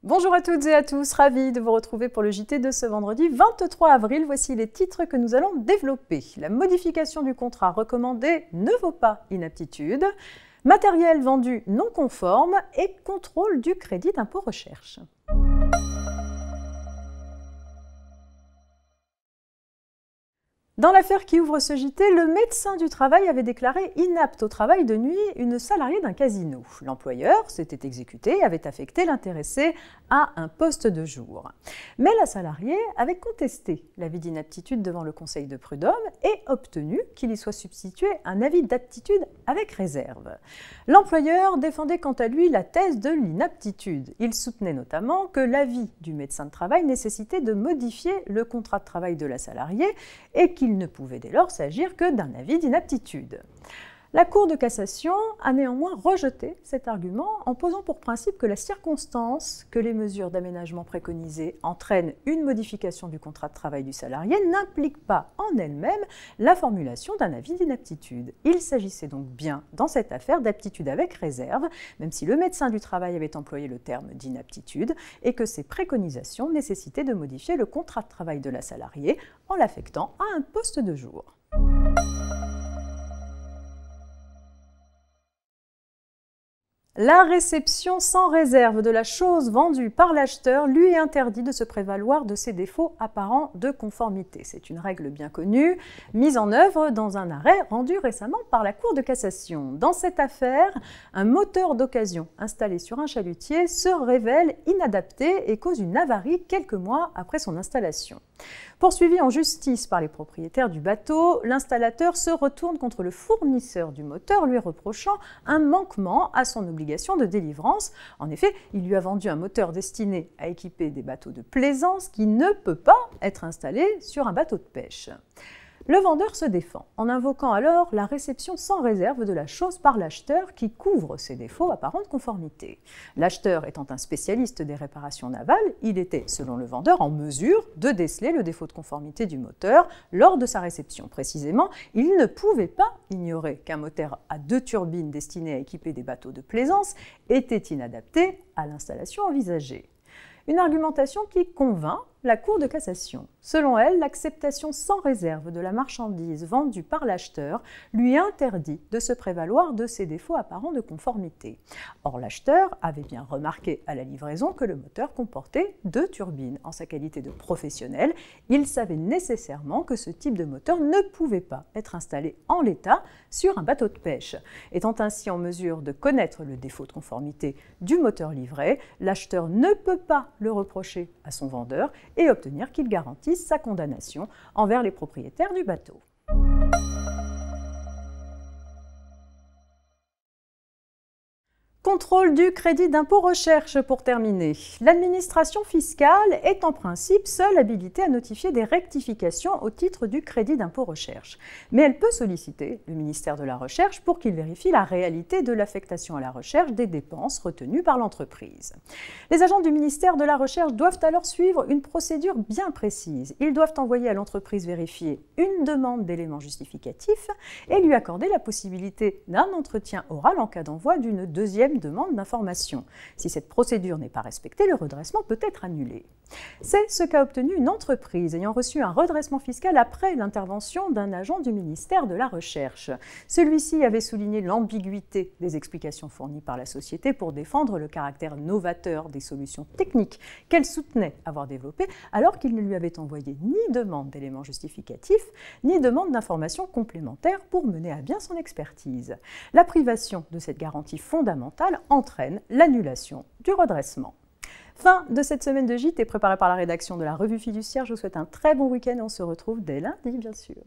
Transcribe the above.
Bonjour à toutes et à tous, ravi de vous retrouver pour le JT de ce vendredi 23 avril. Voici les titres que nous allons développer. La modification du contrat recommandé ne vaut pas inaptitude. Matériel vendu non conforme et contrôle du crédit d'impôt recherche. Dans l'affaire qui ouvre ce JT, le médecin du travail avait déclaré inapte au travail de nuit une salariée d'un casino. L'employeur s'était exécuté et avait affecté l'intéressée à un poste de jour. Mais la salariée avait contesté l'avis d'inaptitude devant le conseil de prud'homme et obtenu qu'il y soit substitué un avis d'aptitude avec réserve. L'employeur défendait quant à lui la thèse de l'inaptitude. Il soutenait notamment que l'avis du médecin de travail nécessitait de modifier le contrat de travail de la salariée et qu'il ne pouvait dès lors s'agir que d'un avis d'inaptitude. La Cour de cassation a néanmoins rejeté cet argument en posant pour principe que la circonstance que les mesures d'aménagement préconisées entraînent une modification du contrat de travail du salarié n'implique pas en elle-même la formulation d'un avis d'inaptitude. Il s'agissait donc bien dans cette affaire d'aptitude avec réserve, même si le médecin du travail avait employé le terme d'inaptitude et que ces préconisations nécessitaient de modifier le contrat de travail de la salariée en l'affectant à un poste de jour. La réception sans réserve de la chose vendue par l'acheteur lui est interdit de se prévaloir de ses défauts apparents de conformité. C'est une règle bien connue, mise en œuvre dans un arrêt rendu récemment par la Cour de cassation. Dans cette affaire, un moteur d'occasion installé sur un chalutier se révèle inadapté et cause une avarie quelques mois après son installation. Poursuivi en justice par les propriétaires du bateau, l'installateur se retourne contre le fournisseur du moteur, lui reprochant un manquement à son obligation de délivrance. En effet, il lui a vendu un moteur destiné à équiper des bateaux de plaisance qui ne peut pas être installé sur un bateau de pêche. Le vendeur se défend en invoquant alors la réception sans réserve de la chose par l'acheteur qui couvre ses défauts apparents de conformité. L'acheteur étant un spécialiste des réparations navales, il était, selon le vendeur, en mesure de déceler le défaut de conformité du moteur lors de sa réception. Précisément, il ne pouvait pas ignorer qu'un moteur à 2 turbines destiné à équiper des bateaux de plaisance était inadapté à l'installation envisagée. Une argumentation qui convainc la Cour de cassation. Selon elle, l'acceptation sans réserve de la marchandise vendue par l'acheteur lui interdit de se prévaloir de ses défauts apparents de conformité. Or, l'acheteur avait bien remarqué à la livraison que le moteur comportait 2 turbines. En sa qualité de professionnel, il savait nécessairement que ce type de moteur ne pouvait pas être installé en l'état sur un bateau de pêche. Étant ainsi en mesure de connaître le défaut de conformité du moteur livré, l'acheteur ne peut pas le reprocher à son vendeur et obtenir qu'il garantisse sa condamnation envers les propriétaires du bateau. Contrôle du crédit d'impôt recherche pour terminer. L'administration fiscale est en principe seule habilitée à notifier des rectifications au titre du crédit d'impôt recherche. Mais elle peut solliciter le ministère de la Recherche pour qu'il vérifie la réalité de l'affectation à la recherche des dépenses retenues par l'entreprise. Les agents du ministère de la Recherche doivent alors suivre une procédure bien précise. Ils doivent envoyer à l'entreprise vérifier une demande d'éléments justificatifs et lui accorder la possibilité d'un entretien oral en cas d'envoi d'une deuxième demande d'information. Si cette procédure n'est pas respectée, le redressement peut être annulé. C'est ce qu'a obtenu une entreprise ayant reçu un redressement fiscal après l'intervention d'un agent du ministère de la Recherche. Celui-ci avait souligné l'ambiguïté des explications fournies par la société pour défendre le caractère novateur des solutions techniques qu'elle soutenait avoir développées, alors qu'il ne lui avait envoyé ni demande d'éléments justificatifs, ni demande d'informations complémentaires pour mener à bien son expertise. La privation de cette garantie fondamentale entraîne l'annulation du redressement. Fin de cette semaine de JT préparée par la rédaction de la Revue Fiduciaire. Je vous souhaite un très bon week-end et on se retrouve dès lundi, bien sûr.